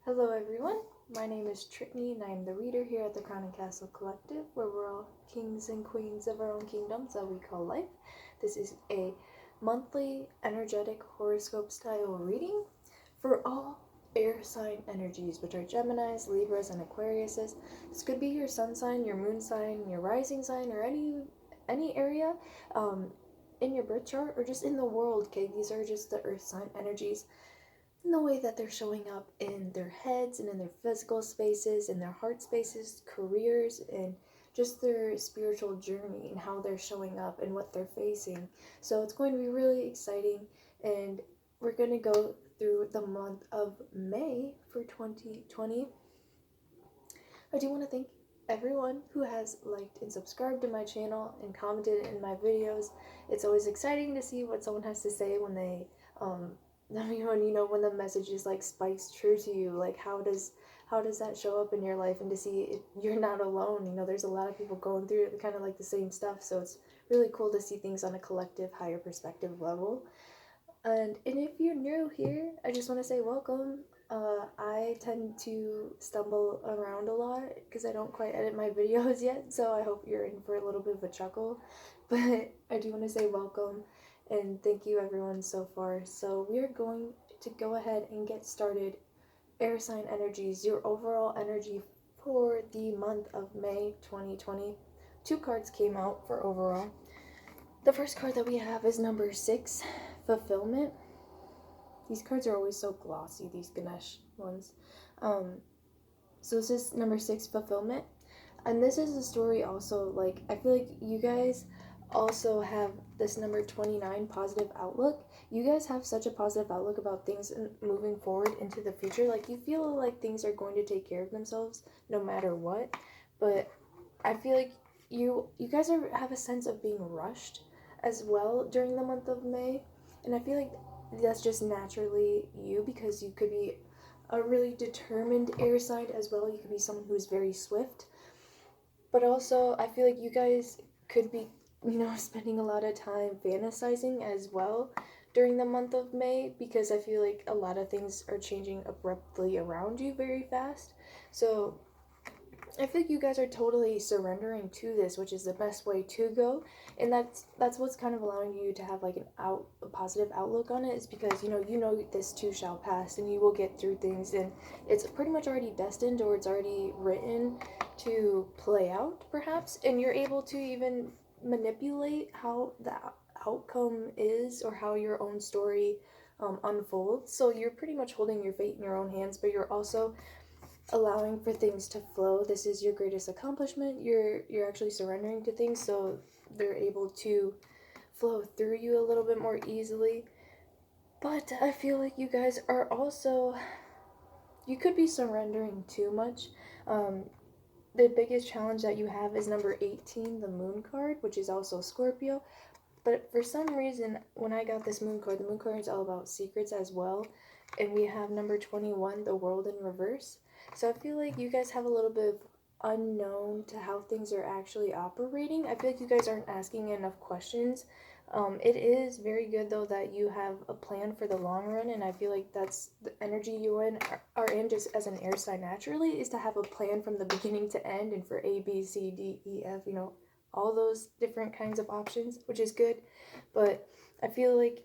Hello everyone, my name is Trittany and I am the reader here at the Crown and Castle Collective, where we're all kings and queens of our own kingdoms that we call life. This is a monthly energetic horoscope style reading for all air sign energies, which are Geminis, Libras, and Aquariuses. This could be your sun sign, your moon sign, your rising sign, or any area in your birth chart or just in the world. Okay, these are just the earth sign energies in the way that they're showing up in their heads and in their physical spaces, in their heart spaces, careers, and just their spiritual journey and how they're showing up and what they're facing. So it's going to be really exciting, and we're going to go through the month of May for 2020. I do want to thank everyone who has liked and subscribed to my channel and commented in my videos. It's always exciting to see what someone has to say when they when the message is like spikes true to you. Like how does that show up in your life, and to see you're not alone. There's a lot of people going through kind of like the same stuff, so it's really cool to see things on a collective higher perspective level. And if you're new here, I just want to say welcome. I tend to stumble around a lot because I don't quite edit my videos yet, so I hope you're in for a little bit of a chuckle. But I do want to say welcome and thank you everyone so far. So we are going to go ahead and get started. Air sign energies, your overall energy for the month of May 2020. Two cards came out for overall. The first card that we have is number 6, Fulfillment. These cards are always so glossy, these Ganesh ones. So this is number 6, Fulfillment. And this is a story also, like, I feel like you guys also have this number 29, Positive Outlook. You guys have such a positive outlook about things and moving forward into the future. Like, you feel like things are going to take care of themselves no matter what. But I feel like you guys have a sense of being rushed as well during the month of May. And I feel like that's just naturally you, because you could be a really determined air sign as well. You could be someone who's very swift. But also, I feel like you guys could be, spending a lot of time fantasizing as well during the month of May, because I feel like a lot of things are changing abruptly around you very fast. So I feel like you guys are totally surrendering to this, which is the best way to go, and that's what's kind of allowing you to have like a positive outlook on it, is because you know this too shall pass, and you will get through things, and it's pretty much already destined, or it's already written to play out perhaps, and you're able to even manipulate how the outcome is, or how your own story unfolds. So you're pretty much holding your fate in your own hands, but you're also allowing for things to flow. This is your greatest accomplishment. You're actually surrendering to things, so they're able to flow through you a little bit more easily. But I feel like you guys are also, you could be surrendering too much. The biggest challenge that you have is number 18, the Moon card, which is also Scorpio. But for some reason, when I got this Moon card, the Moon card is all about secrets as well. And we have number 21, the World in Reverse. So I feel like you guys have a little bit of unknown to how things are actually operating. I feel like you guys aren't asking enough questions. It is very good though that you have a plan for the long run, and I feel like that's the energy you are in just as an air sign naturally, is to have a plan from the beginning to end, and for A, B, C, D, E, F, all those different kinds of options, which is good. But I feel like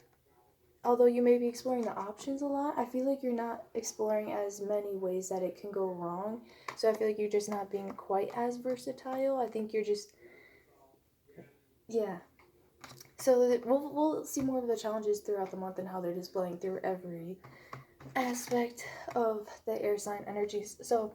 although you may be exploring the options a lot, I feel like you're not exploring as many ways that it can go wrong. So I feel like you're just not being quite as versatile. I think you're just, yeah. So we'll see more of the challenges throughout the month and how they're displaying through every aspect of the air sign energies. So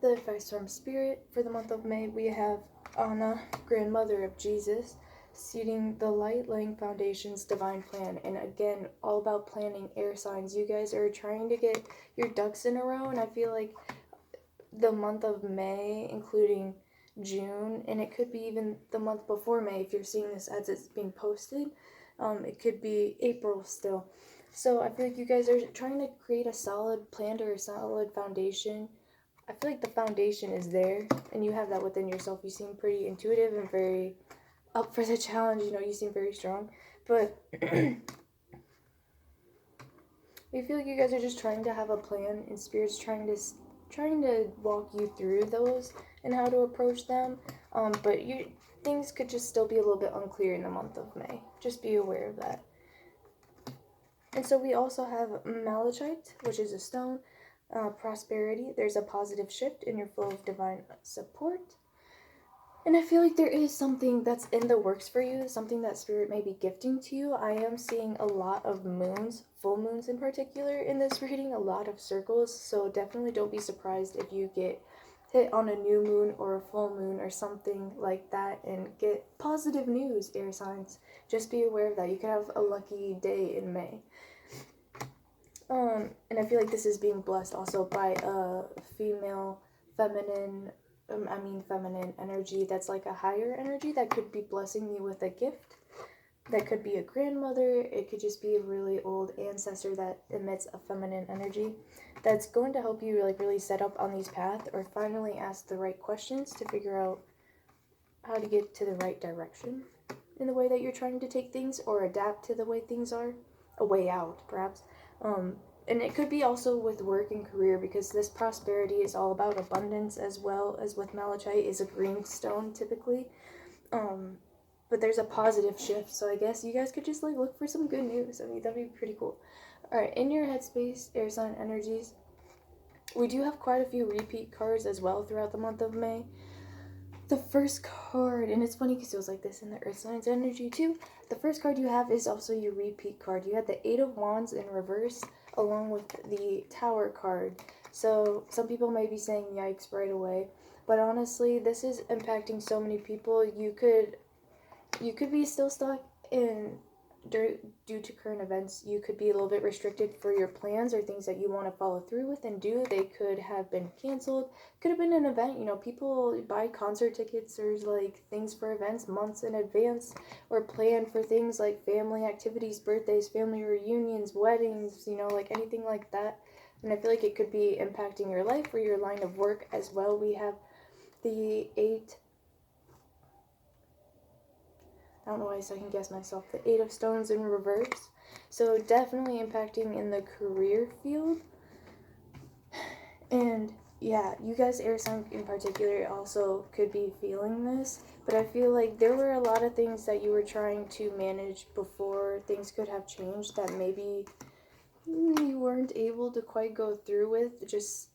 the advice from Spirit for the month of May, we have Anna, grandmother of Jesus, seeding the light, laying foundations, divine plan. And again, all about planning, air signs. You guys are trying to get your ducks in a row, and I feel like the month of May, including June, and it could be even the month before May if you're seeing this as it's being posted. It could be April still. So I feel like you guys are trying to create a solid plan or a solid foundation. I feel like the foundation is there, and you have that within yourself. You seem pretty intuitive and very up for the challenge. You seem very strong. But I feel like you guys are just trying to have a plan, and Spirit's trying to walk you through those and how to approach them. But things could just still be a little bit unclear in the month of May. Just be aware of that. And so we also have malachite, which is a stone, prosperity. There's a positive shift in your flow of divine support. And I feel like there is something that's in the works for you, something that Spirit may be gifting to you. I am seeing a lot of moons, full moons in particular, in this reading, a lot of circles. So definitely don't be surprised if you get hit on a new moon or a full moon or something like that and get positive news, air signs. Just be aware of that. You could have a lucky day in May. And I feel like this is being blessed also by a feminine energy that's like a higher energy that could be blessing you with a gift. That could be a grandmother. It could just be a really old ancestor that emits a feminine energy that's going to help you like really set up on these paths or finally ask the right questions to figure out how to get to the right direction in the way that you're trying to take things or adapt to the way things are. A way out, perhaps. And it could be also with work and career, because this prosperity is all about abundance, as well as with malachite is a green stone typically. But there's a positive shift, so I guess you guys could just like look for some good news. I mean, that'd be pretty cool. Alright, in your headspace, air sign energies, we do have quite a few repeat cards as well throughout the month of May. The first card, and it's funny because it was like this in the earth signs energy too. The first card you have is also your repeat card. You had the 8 of Wands in reverse along with the Tower card. So some people may be saying yikes right away, but honestly, this is impacting so many people. You could be still stuck in due to current events. You could be a little bit restricted for your plans or things that you want to follow through with and do. They could have been canceled. Could have been an event. You know, people buy concert tickets or like things for events months in advance, or plan for things like family activities, birthdays, family reunions, weddings, you know, like anything like that. And I feel like it could be impacting your life or your line of work as well. We have the 8, I don't know why I second guess myself, the 8 of Stones in reverse. So definitely impacting in the career field. And yeah, you guys, air sign in particular, also could be feeling this. But I feel like there were a lot of things that you were trying to manage before things could have changed that maybe you weren't able to quite go through with. Just,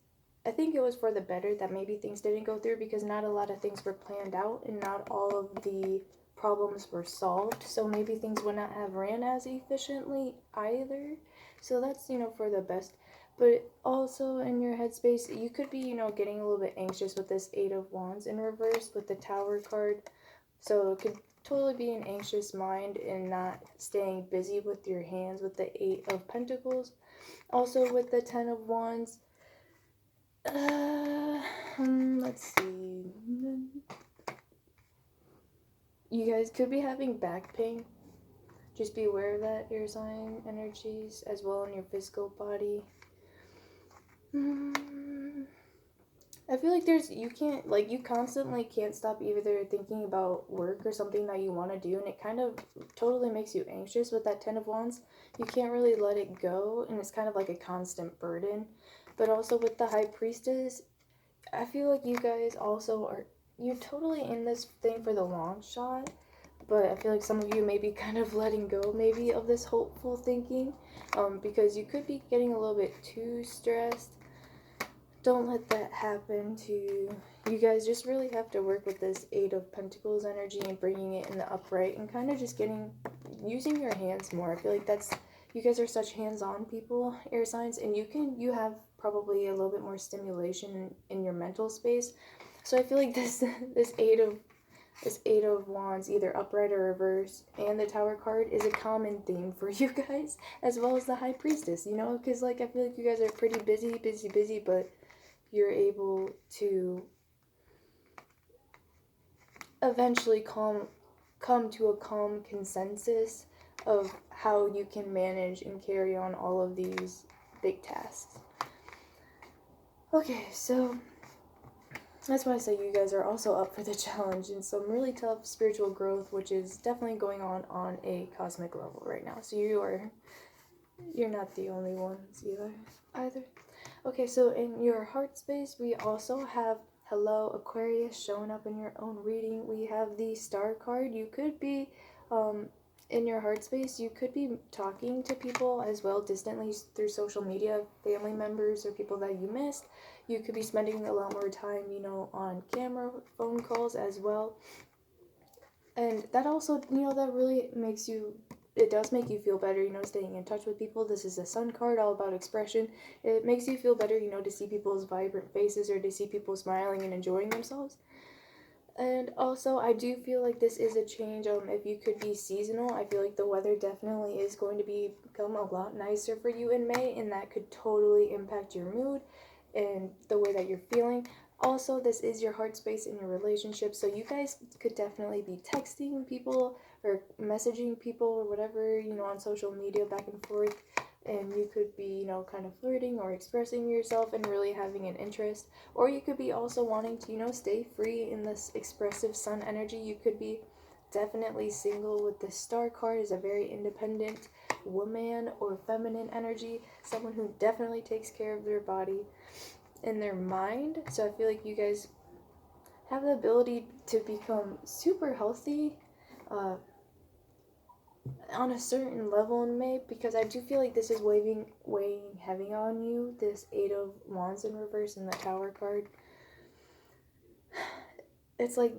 I think it was for the better that maybe things didn't go through, because not a lot of things were planned out and not all of the problems were solved, so maybe things would not have ran as efficiently either. So that's, you know, for the best. But also in your headspace, you could be, you know, getting a little bit anxious with this 8 of Wands in reverse with the Tower card. So it could totally be an anxious mind and not staying busy with your hands with the 8 of Pentacles. Also with the 10 of Wands, let's see. You guys could be having back pain. Just be aware of that, air sign energies, as well in your physical body. I feel like you constantly can't stop either thinking about work or something that you want to do, and it kind of totally makes you anxious with that 10 of Wands. You can't really let it go, and it's kind of like a constant burden. But also with the High Priestess, I feel like you guys also you're totally in this thing for the long shot, but I feel like some of you may be kind of letting go maybe of this hopeful thinking, because you could be getting a little bit too stressed. Don't let that happen to you. You guys just really have to work with this 8 of Pentacles energy and bringing it in the upright and kind of just using your hands more. I feel like you guys are such hands-on people, air signs, and you have probably a little bit more stimulation in your mental space. So I feel like this 8 of Wands, either upright or reverse, and the Tower card is a common theme for you guys, as well as the High Priestess, you know, because like I feel like you guys are pretty busy, but you're able to eventually come to a calm consensus of how you can manage and carry on all of these big tasks. Okay, so that's why I say you guys are also up for the challenge and some really tough spiritual growth, which is definitely going on a cosmic level right now. So you are You're not the only ones either. Okay, so in your heart space, we also have Hello Aquarius showing up in your own reading. We have the Star card. You could be, in your heart space, you could be talking to people as well distantly through social media, family members or people that you missed. You could be spending a lot more time, on camera, phone calls as well. And that also, that really makes you, it does make you feel better, staying in touch with people. This is a Sun card, all about expression. It makes you feel better, to see people's vibrant faces or to see people smiling and enjoying themselves. And also, I do feel like this is a change. If you could be seasonal, I feel like the weather definitely is going to become a lot nicer for you in May, and that could totally impact your mood and the way that you're feeling. Also, this is your heart space in your relationship, so you guys could definitely be texting people or messaging people or whatever, on social media back and forth, and you could be, kind of flirting or expressing yourself and really having an interest. Or you could be also wanting to, stay free in this expressive Sun energy. You could be definitely single with the Star card, is a very independent woman or feminine energy, someone who definitely takes care of their body and their mind. So I feel like you guys have the ability to become super healthy on a certain level in May, because I do feel like this is weighing heavy on you, this Eight of Wands in reverse and the Tower card. It's like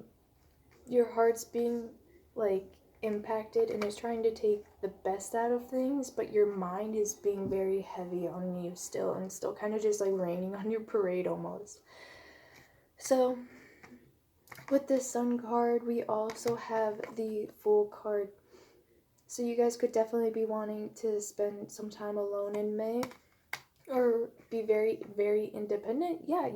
your heart's being impacted and is trying to take the best out of things, but your mind is being very heavy on you still, and still kind of just raining on your parade almost. So with this Sun card, we also have the Fool card. So you guys could definitely be wanting to spend some time alone in May, or be very, very independent. Yeah,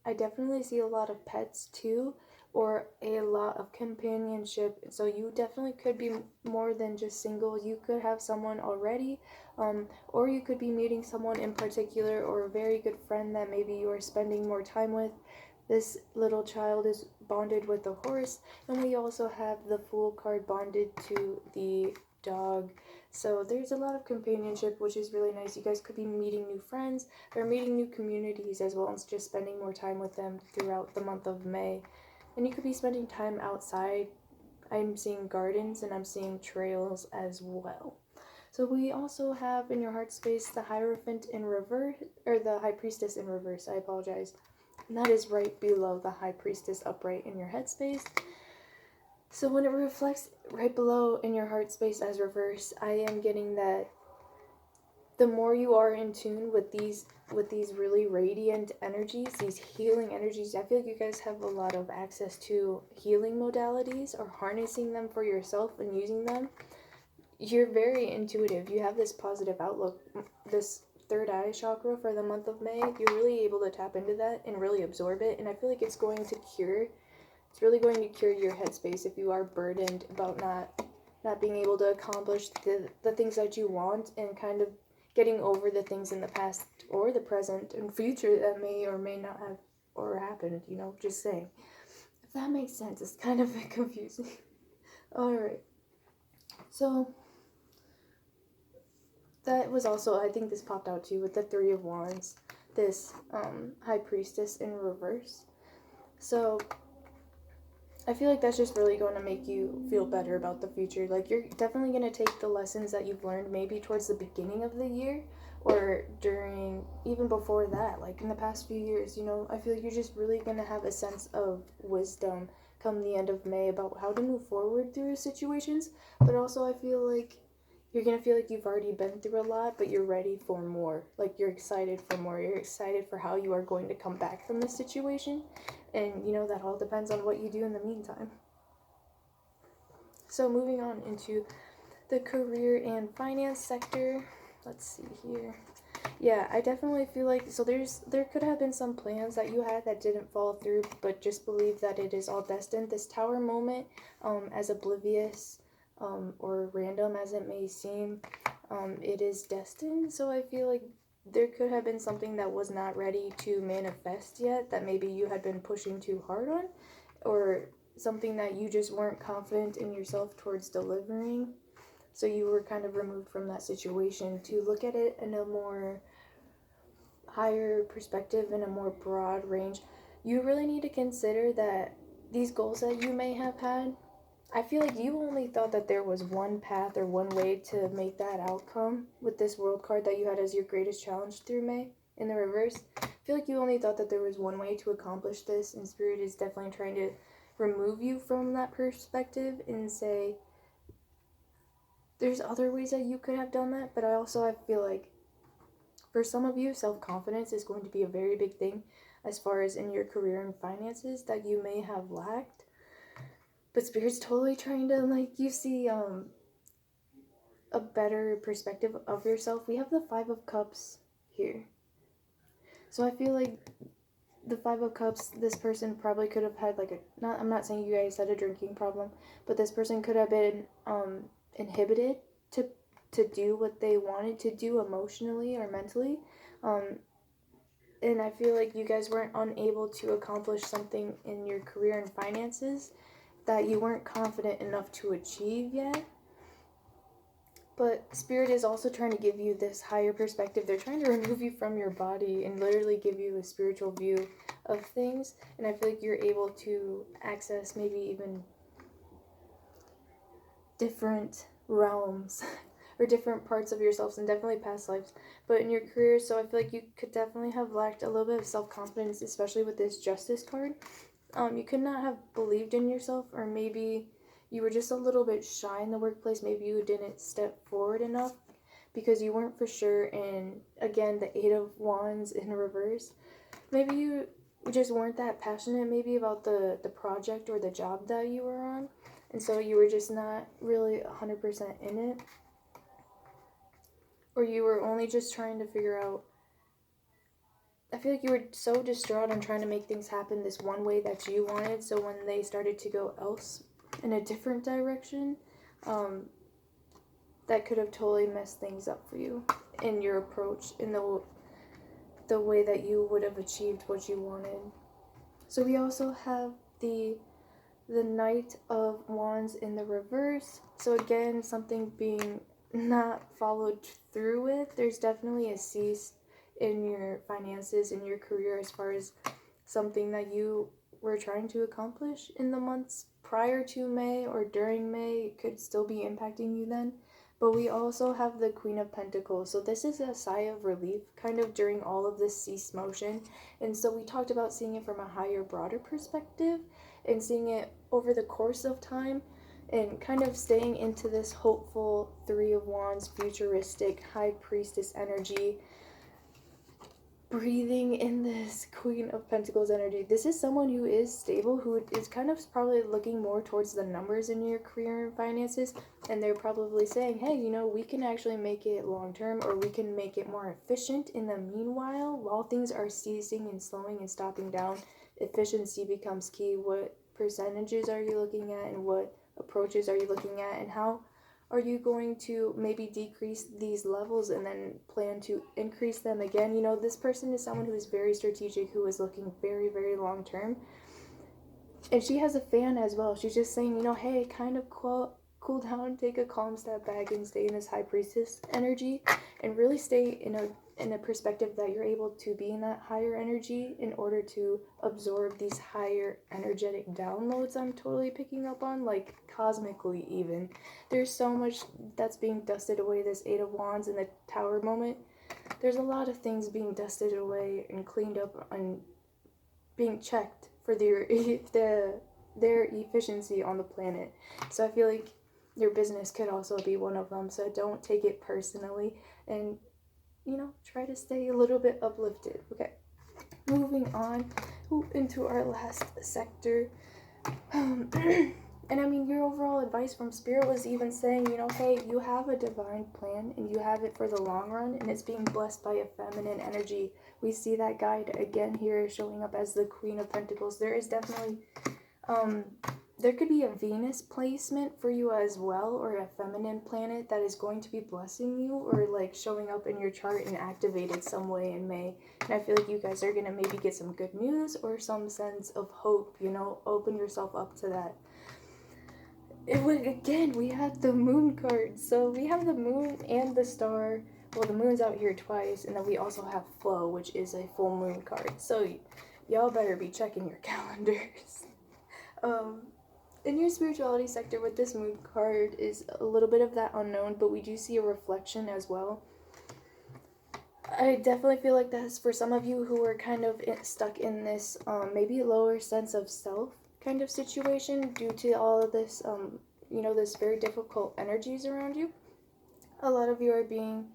I definitely see a lot of pets too, or a lot of companionship. So you definitely could be more than just single. You could have someone already, or you could be meeting someone in particular, or a very good friend that maybe you are spending more time with. This little child is bonded with the horse, and we also have the Fool card bonded to the dog. So there's a lot of companionship, which is really nice. You guys could be meeting new friends or meeting new communities as well, and just spending more time with them throughout the month of May. And you could be spending time outside. I'm seeing gardens and I'm seeing trails as well. So we also have in your heart space the Hierophant in reverse, or the High Priestess in reverse, I apologize. And that is right below the High Priestess upright in your headspace. So when it reflects right below in your heart space as reverse, I am getting that the more you are in tune with these really radiant energies, these healing energies, I feel like you guys have a lot of access to healing modalities or harnessing them for yourself and using them. You're very intuitive. You have this positive outlook. This third eye chakra for the month of May, you're really able to tap into that and really absorb it. And I feel like it's really going to cure your headspace if you are burdened about not being able to accomplish the things that you want, and kind of getting over the things in the past or the present and future that may or may not have or happened, just saying. If that makes sense, it's kind of confusing. Alright. So that was also, I think this popped out too with the Three of Wands, this High Priestess in reverse. So I feel like that's just really going to make you feel better about the future. You're definitely going to take the lessons that you've learned maybe towards the beginning of the year, or during, even before that, in the past few years, I feel like you're just really going to have a sense of wisdom come the end of May about how to move forward through situations. But also I feel like you're going to feel like you've already been through a lot, but you're ready for more. You're excited for more. You're excited for how you are going to come back from this situation. And, that all depends on what you do in the meantime. So moving on into the career and finance sector. Let's see here. Yeah, I definitely feel like, so there could have been some plans that you had that didn't fall through, but just believe that it is all destined. This Tower moment, as oblivious or random as it may seem, it is destined. So I feel like there could have been something that was not ready to manifest yet, that maybe you had been pushing too hard on, or something that you just weren't confident in yourself towards delivering. So you were kind of removed from that situation to look at it in a more higher perspective, in a more broad range. You really need to consider that these goals that you may have had, I feel like you only thought that there was one path or one way to make that outcome with this world card that you had as your greatest challenge through May in the reverse. I feel like you only thought that there was one way to accomplish this, and Spirit is definitely trying to remove you from that perspective and say there's other ways that you could have done that. But I feel like for some of you, self-confidence is going to be a very big thing as far as in your career and finances that you may have lacked. But Spirit's totally trying to, like, you see a better perspective of yourself. We have the Five of Cups here. So I feel like the Five of Cups, this person probably could have had, like, I'm not saying you guys had a drinking problem, but this person could have been inhibited to do what they wanted to do emotionally or mentally. And I feel like you guys weren't unable to accomplish something in your career and finances that you weren't confident enough to achieve yet. But Spirit is also trying to give you this higher perspective. They're trying to remove you from your body and literally give you a spiritual view of things. And I feel like you're able to access maybe even different realms or different parts of yourselves and definitely past lives. But in your career, so I feel like you could definitely have lacked a little bit of self-confidence, especially with this Justice card. You could not have believed in yourself, or maybe you were just a little bit shy in the workplace. Maybe you didn't step forward enough because you weren't for sure. And again, the Eight of Wands in reverse. Maybe you just weren't that passionate maybe about the project or the job that you were on. And so you were just not really 100% in it. Or you were only just trying to figure out. I feel like you were so distraught on trying to make things happen this one way that you wanted. So when they started to go else in a different direction, that could have totally messed things up for you in your approach, in the way that you would have achieved what you wanted. So we also have the Knight of Wands in the reverse. So again, something being not followed through with. There's definitely a cease in your finances, in your career, as far as something that you were trying to accomplish in the months prior to May or during May. It could still be impacting you then. But we also have the Queen of Pentacles. So this is a sigh of relief kind of during all of this cease motion. And so we talked about seeing it from a higher, broader perspective and seeing it over the course of time and kind of staying into this hopeful Three of Wands, futuristic, High Priestess energy, breathing in this Queen of Pentacles energy. This is someone who is stable, who is kind of probably looking more towards the numbers in your career and finances, and they're probably saying, hey, you know, we can actually make it long term, or we can make it more efficient in the meanwhile. While things are ceasing and slowing and stopping down, efficiency becomes key. What percentages are you looking at, and what approaches are you looking at, and how are you going to maybe decrease these levels and then plan to increase them again? You know, this person is someone who is very strategic, who is looking very, very long term. And she has a fan as well. She's just saying, you know, hey, kind of cool down, take a calm step back and stay in this High Priestess energy and really stay in a perspective that you're able to be in that higher energy in order to absorb these higher energetic downloads I'm totally picking up on, like cosmically even. There's so much that's being dusted away, this Eight of Wands and the Tower moment. There's a lot of things being dusted away and cleaned up and being checked for their efficiency on the planet. So I feel like your business could also be one of them. So don't take it personally and, you know, try to stay a little bit uplifted. Okay, moving on into our last sector. And I mean, your overall advice from Spirit was even saying, you know, hey, you have a divine plan and you have it for the long run, and it's being blessed by a feminine energy. We see that guide again here showing up as the Queen of Pentacles. There is definitely, there could be a Venus placement for you as well, or a feminine planet that is going to be blessing you or like showing up in your chart and activated some way in May. And I feel like you guys are going to maybe get some good news or some sense of hope, you know, open yourself up to that. Again, we have the moon card. So we have the moon and the star. Well, the moon's out here twice, and then we also have flow, which is a full moon card. So y'all better be checking your calendars. In your spirituality sector with this moon card is a little bit of that unknown, but we do see a reflection as well. I definitely feel like that's for some of you who are kind of stuck in this maybe lower sense of self kind of situation due to all of this, this very difficult energies around you. A lot of you are being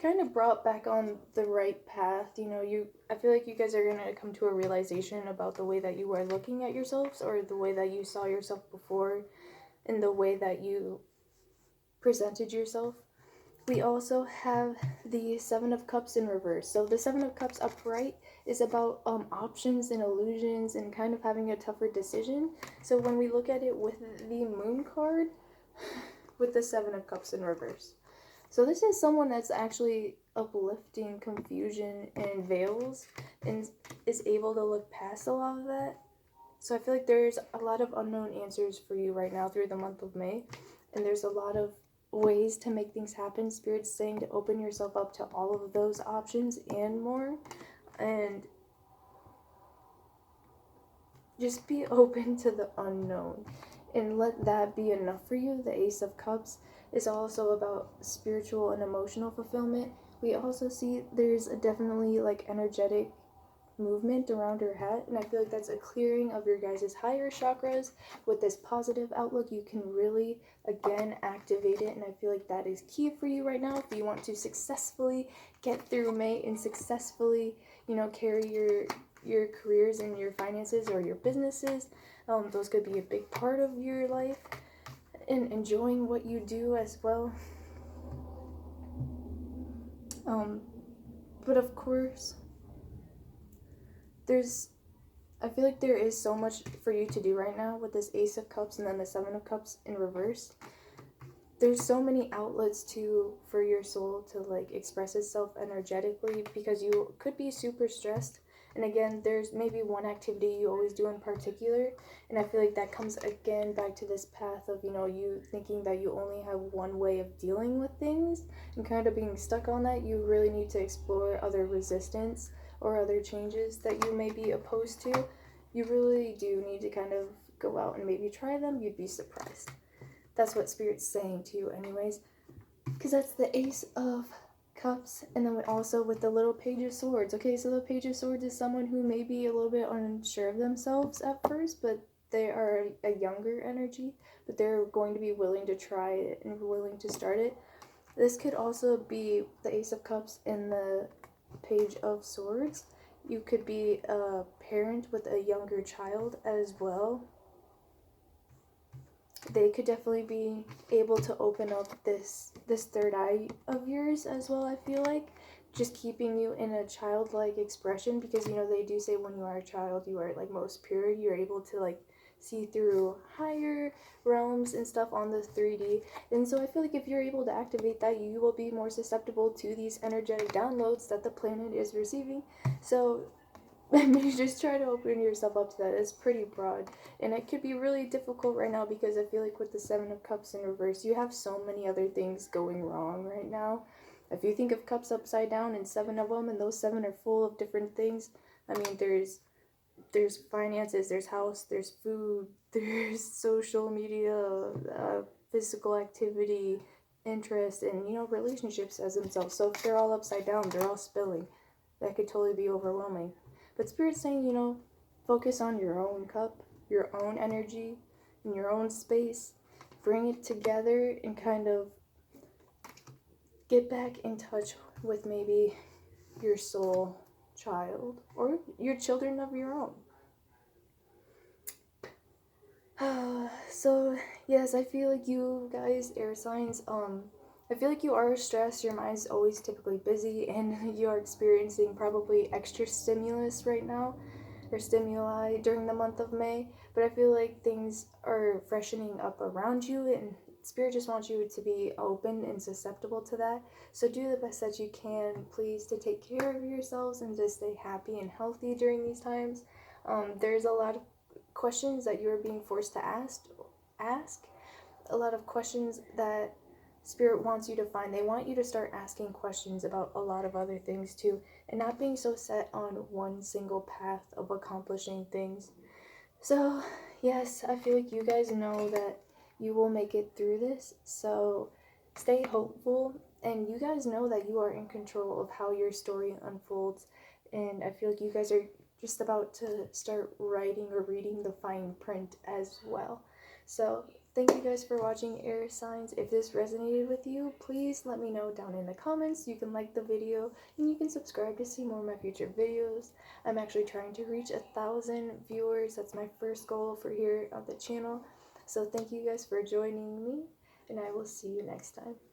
kind of brought back on the right path. I feel like you guys are going to come to a realization about the way that you are looking at yourselves, or the way that you saw yourself before, and the way that you presented yourself. We also have the Seven of Cups in reverse. So the Seven of Cups upright is about options and illusions and kind of having a tougher decision. So when we look at it with the Moon card, with the Seven of Cups in reverse. So this is someone that's actually uplifting confusion and veils and is able to look past a lot of that. So I feel like there's a lot of unknown answers for you right now through the month of May. And there's a lot of ways to make things happen. Spirit's saying to open yourself up to all of those options and more. And just be open to the unknown. And let that be enough for you. The Ace of Cups is also about spiritual and emotional fulfillment. We also see there's definitely like energetic movement around her hat, and I feel like that's a clearing of your guys' higher chakras. With this positive outlook, you can really again activate it, and I feel like that is key for you right now if you want to successfully get through May and successfully carry your careers and your finances or your businesses. Those could be a big part of your life, and enjoying what you do as well. But of course, I feel like there is so much for you to do right now with this Ace of Cups and then the Seven of Cups in reverse. There's so many outlets for your soul to like express itself energetically, because you could be super stressed. And again, there's maybe one activity you always do in particular, and I feel like that comes again back to this path of you thinking that you only have one way of dealing with things and kind of being stuck on that. You really need to explore other resistance or other changes that you may be opposed to. You really do need to kind of go out and maybe try them. You'd be surprised. That's what Spirit's saying to you anyways, because that's the Ace of Cups, and then also with the little Page of Swords. Okay, so the Page of Swords is someone who may be a little bit unsure of themselves at first, but they are a younger energy, but they're going to be willing to try it and willing to start it. This could also be the Ace of Cups and the Page of Swords. You could be a parent with a younger child as well. They could definitely be able to open up this third eye of yours as well, I feel like. Just keeping you in a childlike expression, because they do say when you are a child, you are like most pure. You're able to like see through higher realms and stuff on the 3D. And so I feel like if you're able to activate that, you will be more susceptible to these energetic downloads that the planet is receiving. So just try to open yourself up to that. It's pretty broad, and it could be really difficult right now, because I feel like with the Seven of Cups in reverse, you have so many other things going wrong right now. If you think of cups upside down and 7 of them, and those 7 are full of different things, I mean, there's finances, there's house, there's food, there's social media, physical activity, interest, and relationships as themselves. So if they're all upside down, they're all spilling. That could totally be overwhelming. But Spirit's saying, focus on your own cup, your own energy, in your own space. Bring it together and kind of get back in touch with maybe your soul child or your children of your own. So, yes, I feel like you guys, air signs, I feel like you are stressed, your mind's always typically busy, and you are experiencing probably extra stimulus right now, or stimuli during the month of May, but I feel like things are freshening up around you, and Spirit just wants you to be open and susceptible to that. So do the best that you can, please, to take care of yourselves and to stay happy and healthy during these times. There's a lot of questions that you're being forced to ask, a lot of questions that Spirit wants you to find. They want you to start asking questions about a lot of other things too, and not being so set on one single path of accomplishing things. So, yes, I feel like you guys know that you will make it through this. So, stay hopeful, and you guys know that you are in control of how your story unfolds. And I feel like you guys are just about to start writing or reading the fine print as well. So, thank you guys for watching, air signs. If this resonated with you, please let me know down in the comments. You can like the video and you can subscribe to see more of my future videos. I'm actually trying to reach 1,000 viewers. That's my first goal for here on the channel. So thank you guys for joining me, and I will see you next time.